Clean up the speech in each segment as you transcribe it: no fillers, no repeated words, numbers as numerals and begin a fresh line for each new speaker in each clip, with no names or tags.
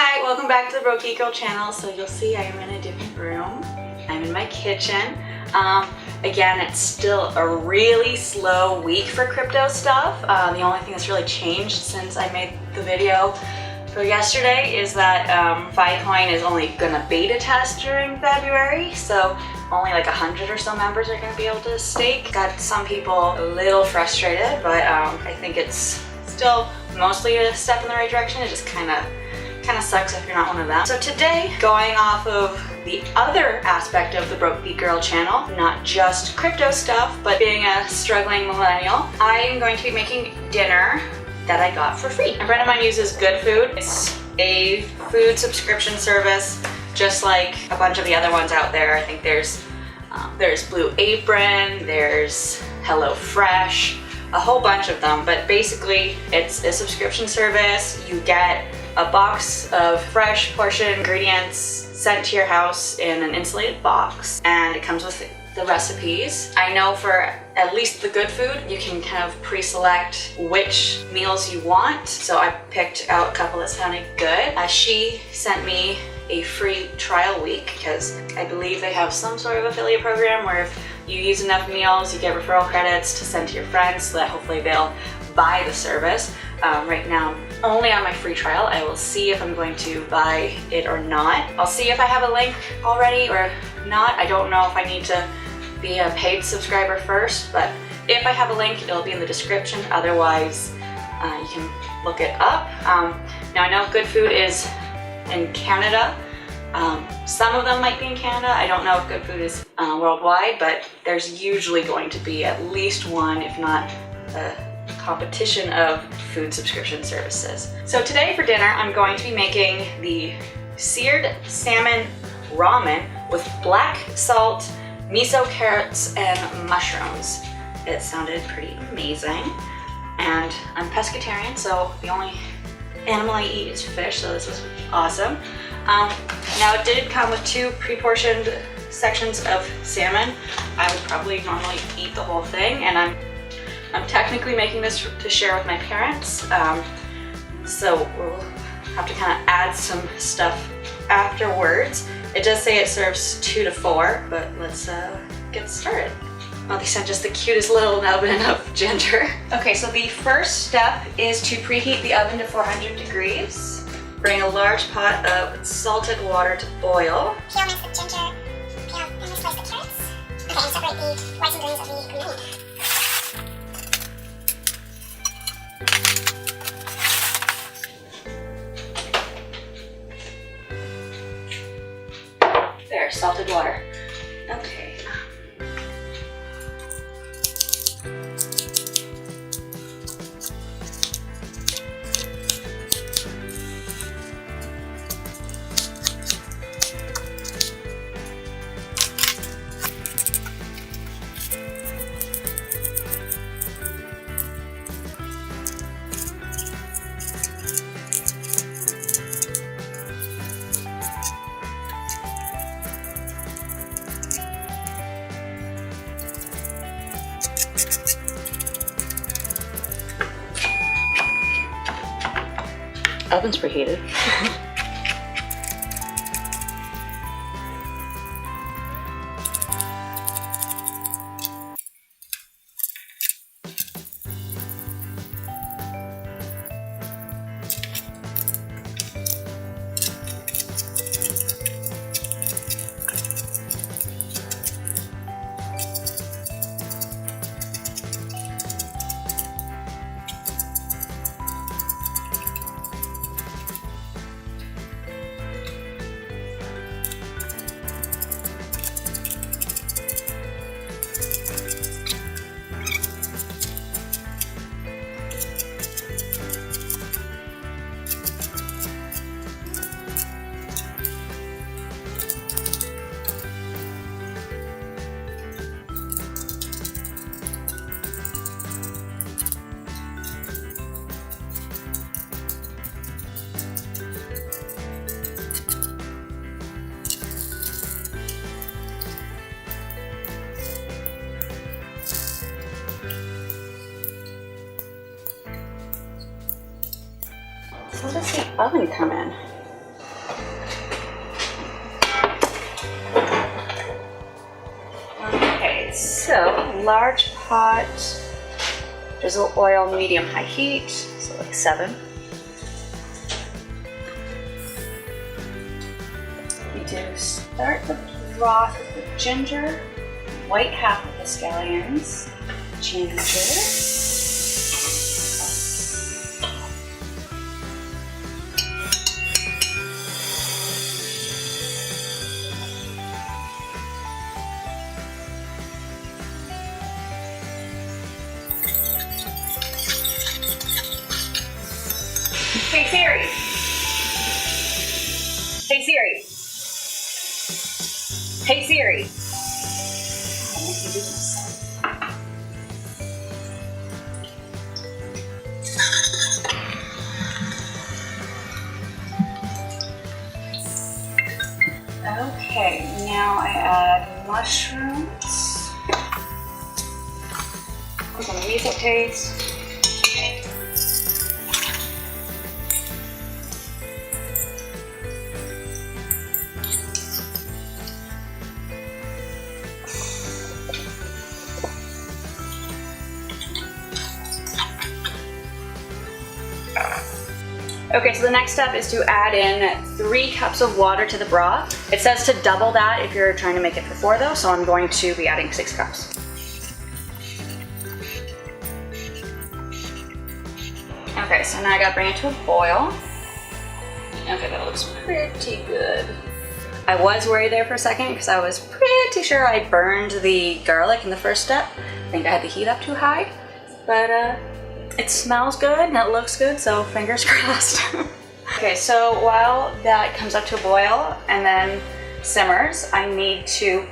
Hi, welcome back to the Broke Geek Girl channel. So you'll see I am in a different room. I'm in my kitchen. Again, it's still a really slow week for crypto stuff. The only thing that's really changed since I made the video for yesterday is that Ficoin is only gonna beta test during February. So only like 100 or so members are gonna be able to stake. Got some people a little frustrated, but I think it's still mostly a step in the right direction. It just kind of sucks if you're not one of them. So today, going off of the other aspect of the Broke Geek Girl channel, not just crypto stuff, but being a struggling millennial, I am going to be making dinner that I got for free. A friend of mine uses Good Food. It's a food subscription service, just like a bunch of the other ones out there. I think there's Blue Apron, there's HelloFresh, a whole bunch of them, but basically it's a subscription service. You get a box of fresh portion ingredients sent to your house in an insulated box, and it comes with the recipes. I know for at least the Good Food, you can kind of pre-select which meals you want, so I picked out a couple that sounded good. She sent me a free trial week because I believe they have some sort of affiliate program where if you use enough meals, you get referral credits to send to your friends so that hopefully they'll buy the service. Right now, only on my free trial. I will see if I'm going to buy it or not. I'll see if I have a link already or not. I don't know if I need to be a paid subscriber first, but if I have a link, it'll be in the description. Otherwise, you can look it up. Now I know Good Food is in Canada. Some of them might be in Canada. I don't know if Good Food is worldwide, but there's usually going to be at least one, if not a competition of food subscription services. So today for dinner, I'm going to be making the seared salmon ramen with black salt, miso, carrots, and mushrooms. It sounded pretty amazing. And I'm pescatarian, so the only animal I eat is fish, so this was awesome. Now it did come with 2 pre-portioned sections of salmon. I would probably normally eat the whole thing, and I'm technically making this to share with my parents, so we'll have to kind of add some stuff afterwards. It does say it serves 2 to 4, but let's get started. Oh, they sent just the cutest little nubbin of ginger. Okay, so the first step is to preheat the oven to 400 degrees. Bring a large pot of salted water to boil.
Peel and mince the ginger. Peel and slice the carrots. Okay, and separate the whites and greens of the millennial.
There, salted water. Okay. Oven's preheated. How does the oven come in? So large pot, drizzle oil, medium-high heat, so like 7. We do start the broth with the ginger, white half of the scallions, ginger, Hey Siri! Hey Siri! Hey Siri! Let me do this. Okay, now I add mushrooms. Put some miso paste. Okay, so the next step is to add in 3 cups of water to the broth. It says to double that if you're trying to make it for 4 though, so I'm going to be adding 6 cups. Okay, so now I gotta bring it to a boil. Okay, that looks pretty good. I was worried there for a second because I was pretty sure I burned the garlic in the first step. I think I had the heat up too high, but it smells good and it looks good, so fingers crossed. Okay, so while that comes up to a boil and then simmers, I need to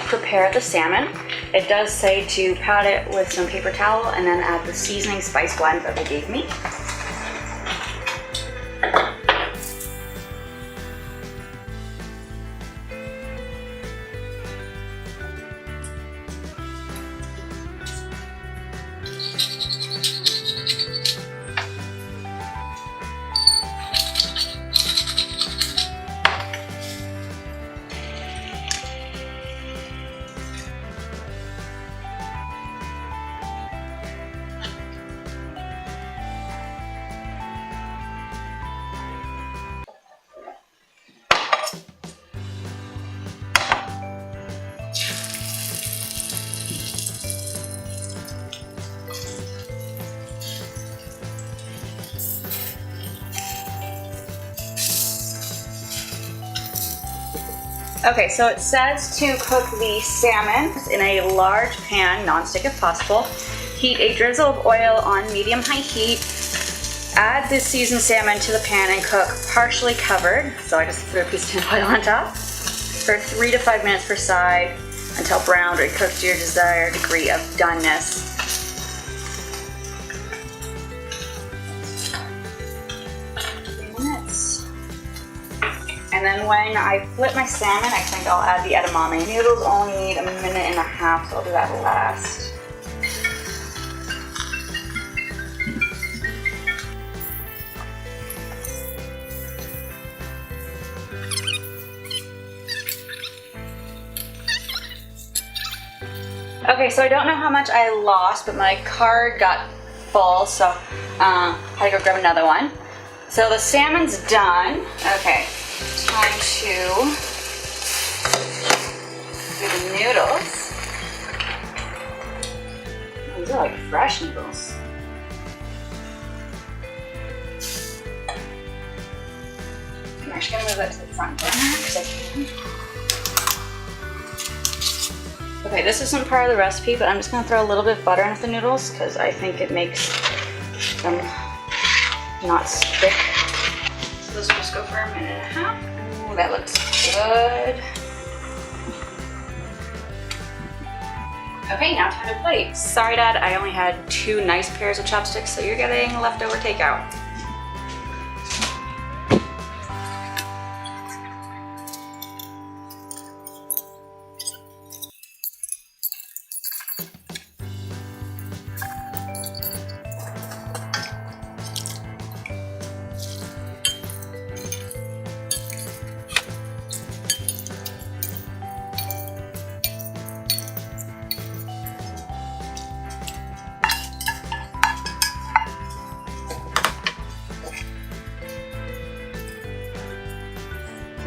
prepare the salmon. It does say to pat it with some paper towel and then add the seasoning spice blend that they gave me. Okay, so it says to cook the salmon in a large pan, non-stick if possible. Heat a drizzle of oil on medium-high heat. Add the seasoned salmon to the pan and cook partially covered. So I just threw a piece of tin foil on top for 3 to 5 minutes per side until browned or cooked to your desired degree of doneness. And then when I flip my salmon, I think I'll add the edamame. Noodles only need 1.5 minutes, so I'll do that last. Okay, so I don't know how much I lost, but my card got full, so I had to go grab another one. So the salmon's done. Okay. Time to do the noodles. These are like fresh noodles. I'm actually gonna move that to the front burner because I can. Okay, this isn't part of the recipe, but I'm just gonna throw a little bit of butter into the noodles because I think it makes them not stick. So this will just go for 1.5 minutes. Ooh, that looks good. Okay, now time to plate. Sorry, Dad, I only had 2 nice pairs of chopsticks, so you're getting leftover takeout.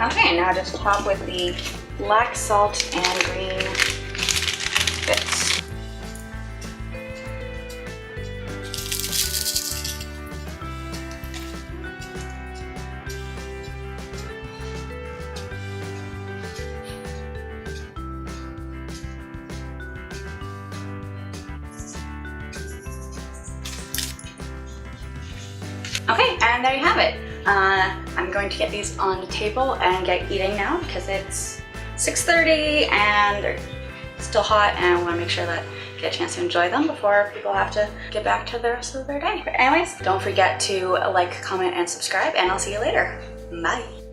Okay, now just top with the black salt and green bits. Okay, and there you have it. I'm going to get these on the table and get eating now because it's 6:30 and they're still hot, and I want to make sure that I get a chance to enjoy them before people have to get back to the rest of their day. But anyways, don't forget to like, comment, and subscribe, and I'll see you later. Bye.